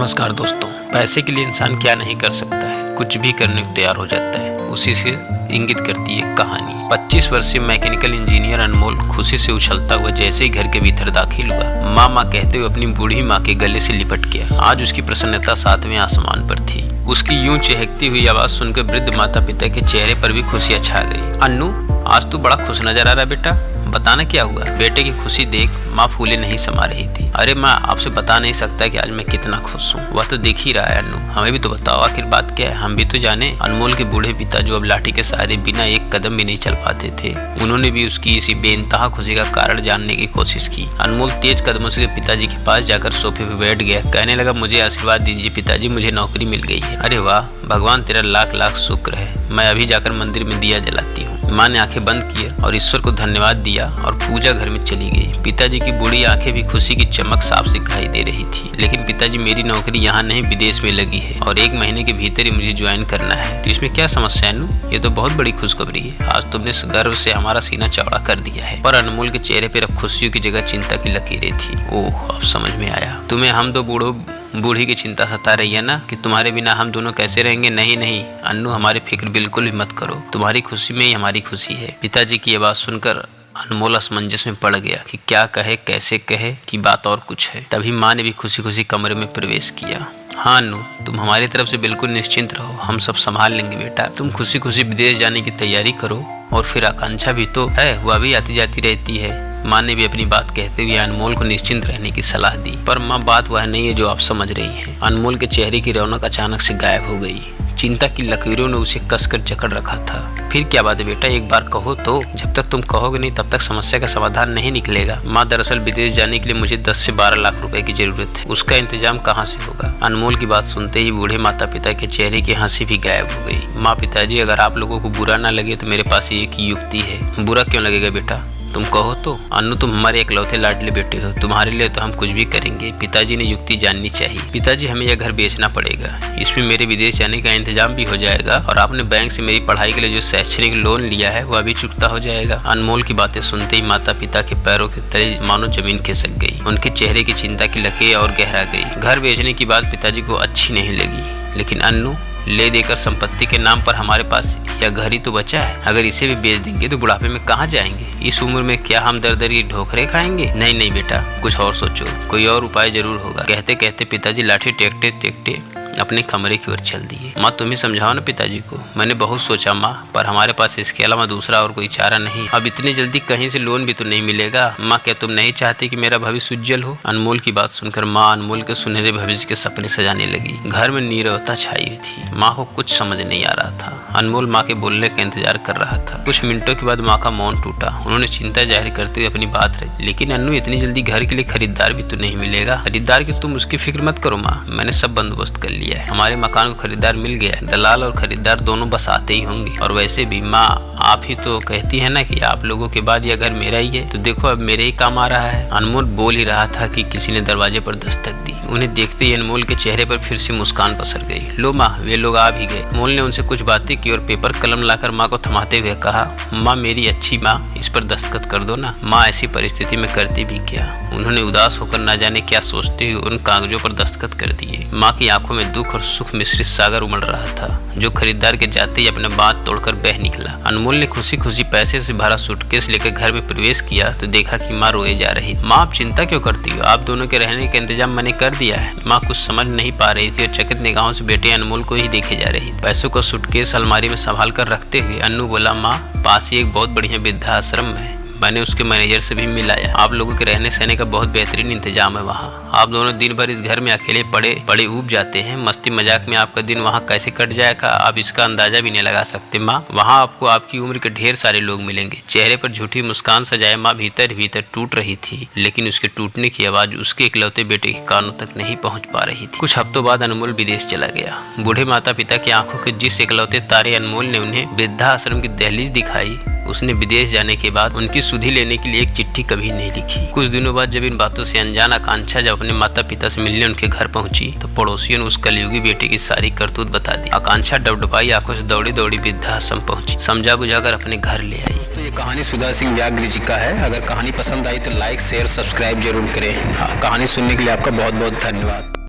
नमस्कार दोस्तों। पैसे के लिए इंसान क्या नहीं कर सकता है, कुछ भी करने को तैयार हो जाता है। उसी से इंगित करती है कहानी। 25 वर्षीय मैकेनिकल इंजीनियर अनमोल खुशी से उछलता हुआ जैसे ही घर के भीतर दाखिल हुआ, माँ माँ कहते हुए अपनी बूढ़ी माँ के गले से लिपट गया। आज उसकी प्रसन्नता 7वें आसमान पर थी। उसकी यूं चहकती हुई आवाज सुनकर वृद्ध माता पिता के चेहरे पर भी खुशियां छा गई। अन्नू, आज तू बड़ा खुश नजर आ रहा बेटा, बताना क्या हुआ? बेटे की खुशी देख माँ फूले नहीं समा रही थी। अरे माँ, आपसे बता नहीं सकता कि आज मैं कितना खुश हूँ। वह तो देख ही रहा है अन्नू, हमें भी तो बताओ आखिर बात क्या है, हम भी तो जाने। अनमोल के बूढ़े पिता जो अब लाठी के सहारे बिना एक कदम भी नहीं चल पाते थे, उन्होंने भी उसकी इसी बेइंतहा खुशी का कारण जानने की कोशिश की। अनमोल तेज कदमों से पिताजी के पास जाकर सोफे पे बैठ गया। कहने लगा, मुझे आशीर्वाद दीजिए पिताजी, मुझे नौकरी मिल गई है। अरे वाह, भगवान तेरा लाख लाख शुक्र है। मैं अभी जाकर मंदिर में दिया जलाती हूँ। माँ ने आंखें बंद की और ईश्वर को धन्यवाद दिया और पूजा घर में चली गई। पिताजी की बूढ़ी आंखें भी खुशी की चमक साफ दिखाई दे रही थी। लेकिन पिताजी, मेरी नौकरी यहाँ नहीं विदेश में लगी है और 1 महीने के भीतर ही मुझे ज्वाइन करना है। तो इसमें क्या समस्या है नू? ये तो बहुत बड़ी खुशखबरी है। आज तुमने गर्व से हमारा सीना चौड़ा कर दिया है। पर अनमोल के चेहरे पर अब खुशियों की जगह चिंता की लकीरें थी। ओह, अब समझ में आया। तुम्हें हम दो बूढ़ी की चिंता सता रही है ना कि तुम्हारे बिना हम दोनों कैसे रहेंगे। नहीं नहीं अन्नू, हमारी फिक्र बिल्कुल भी मत करो। तुम्हारी खुशी में ही हमारी खुशी है। पिताजी की आवाज सुनकर अनमोल असमंजस में पड़ गया कि क्या कहे, कैसे कहे कि बात और कुछ है। तभी माँ ने भी खुशी खुशी कमरे में प्रवेश किया। हाँ अन्नू, तुम हमारी तरफ से बिल्कुल निश्चिंत रहो, हम सब संभाल लेंगे बेटा। तुम खुशी खुशी विदेश जाने की तैयारी करो। और फिर आकांक्षा भी तो है, वह भी आती जाती रहती है। माँ ने भी अपनी बात कहते हुए अनमोल को निश्चिंत रहने की सलाह दी। पर माँ, बात वह नहीं है जो आप समझ रही हैं। अनमोल के चेहरे की रौनक अचानक से गायब हो गई। चिंता की लकीरों ने उसे कसकर जकड़ रखा था। फिर क्या बात है बेटा, एक बार कहो तो। जब तक तुम कहोगे नहीं तब तक समस्या का समाधान नहीं निकलेगा। माँ, दरअसल विदेश जाने के लिए मुझे 10 से 12 लाख रुपए की जरूरत है। उसका इंतजाम कहाँ से होगा? अनमोल की बात सुनते ही बूढ़े माता पिता के चेहरे की हंसी भी गायब हो गई। माँ, पिताजी, अगर आप लोगों को बुरा ना लगे तो मेरे पास एक युक्ति है। बुरा क्यों लगेगा बेटा, तुम कहो तो। अन्नू, तुम हमारे इकलौते लाडले बेटे हो, तुम्हारे लिए तो हम कुछ भी करेंगे। पिताजी ने युक्ति जाननी चाहिए। पिताजी, हमें यह घर बेचना पड़ेगा, इसमें मेरे विदेश जाने का इंतजाम भी हो जाएगा और आपने बैंक से मेरी पढ़ाई के लिए जो शैक्षणिक लोन लिया है वह भी चुकता हो जाएगा। अनमोल की बातें सुनते ही माता पिता के पैरों के तले मानो जमीन खिसक गई। उनके चेहरे की चिंता की लकीरें और गहरा गई। घर बेचने की बात पिताजी को अच्छी नहीं लगी। लेकिन अन्नू, ले देकर संपत्ति के नाम पर हमारे पास यह घर ही तो बचा है। अगर इसे भी बेच देंगे तो बुढ़ापे में कहाँ जाएंगे? इस उम्र में क्या हम दर दर की ढोकरे खाएंगे? नहीं नहीं बेटा, कुछ और सोचो, कोई और उपाय जरूर होगा। कहते कहते पिताजी लाठी टेकते टेकते अपने कमरे की ओर चल दिए। माँ, तुम ही समझाओ ना पिताजी को। मैंने बहुत सोचा माँ, पर हमारे पास इसके अलावा दूसरा और कोई चारा नहीं। अब इतनी जल्दी कहीं से लोन भी तो नहीं मिलेगा। माँ, क्या तुम नहीं चाहती कि मेरा भविष्य उज्जवल हो? अनमोल की बात सुनकर माँ अनमोल के सुनहरे भविष्य के सपने सजाने लगी। घर में नीरवता छाई हुई थी। माँ को कुछ समझ नहीं आ रहा था। अनमोल माँ के बोलने का इंतजार कर रहा था। कुछ मिनटों के बाद माँ का मौन टूटा। उन्होंने चिंता जाहिर करते हुए अपनी बात रखी। लेकिन अन्नू, इतनी जल्दी घर के लिए खरीदार भी तो नहीं मिलेगा। खरीदार की तुम उसकी फिक्र मत करो माँ, मैंने सब बंदोबस्त कर लिया है। हमारे मकान को खरीदार मिल गया है। दलाल और खरीदार दोनों बस आते ही होंगे। और वैसे भी माँ, आप ही तो कहती है ना कि आप लोगों के बाद यह घर मेरा ही है, तो देखो अब मेरे ही काम आ रहा है। अनमोल बोल ही रहा था कि किसी ने दरवाजे पर दस्तक दी। उन्हें देखते ही अनमोल के चेहरे पर फिर से मुस्कान पसर गई। लो माँ, वे लोग आ भी गए। अनमोल ने उनसे कुछ बातें की और पेपर कलम लाकर माँ को थमाते हुए कहा, माँ, मेरी अच्छी माँ, इस पर दस्तखत कर दो ना। माँ ऐसी परिस्थिति में करती भी क्या। उन्होंने उदास होकर ना जाने क्या सोचते हुए उन कागजों पर दस्तखत कर दिए। माँ की आंखों में दुख और सुख मिश्रित सागर उमड़ रहा था, जो खरीदार के जाते ही अपने बात तोड़कर बह निकला। अनमोल ने खुशी खुशी पैसे से भरा सूटकेस लेकर घर में प्रवेश किया तो देखा कि माँ रोए जा रही। माँ, आप चिंता क्यों करती हो? आप दोनों के रहने का इंतजाम मैंने कर दिया है। माँ कुछ समझ नहीं पा रही थी और चकित निगाहों से बेटे अनमोल को ही देखे जा रही। पैसों को सूटकेस अलमारी में संभाल कर रखते हुए अन्नू बोला, माँ, पास ही एक बहुत बढ़िया वृद्धाश्रम है, मैंने उसके मैनेजर से भी मिलाया। आप लोगों के रहने सहने का बहुत बेहतरीन इंतजाम है वहाँ। आप दोनों दिन भर इस घर में अकेले पड़े ऊब जाते हैं। मस्ती मजाक में आपका दिन वहाँ कैसे कट जाएगा आप इसका अंदाजा भी नहीं लगा सकते। माँ, वहाँ आपको आपकी उम्र के ढेर सारे लोग मिलेंगे। चेहरे पर झूठी मुस्कान सजाए माँ भीतर भीतर टूट रही थी। लेकिन उसके टूटने की आवाज उसके इकलौते बेटे के कानों तक नहीं पहुँच पा रही थी। कुछ हफ्तों बाद अनमोल विदेश चला गया। बूढ़े माता पिता की आंखों के जिस इकलौते तारे अनमोल ने उन्हें वृद्धाश्रम की दहलीज दिखाई, उसने विदेश जाने के बाद उनकी सुधि लेने के लिए एक चिट्ठी कभी नहीं लिखी। कुछ दिनों बाद जब इन बातों से अनजान आकांक्षा जब अपने माता पिता से मिलने उनके घर पहुंची तो पड़ोसियों ने उस कलयुगी बेटे की सारी करतूत बता दी। आकांक्षा डबडबाई आंखों से दौड़ी दौड़ी वृद्धाश्रम पहुंची, समझा बुझाकर अपने घर ले आई। तो ये कहानी सुधा सिंह व्याघ्र जी का है। अगर कहानी पसंद आई तो लाइक शेयर सब्सक्राइब जरूर करें। कहानी सुनने के लिए आपका बहुत बहुत धन्यवाद।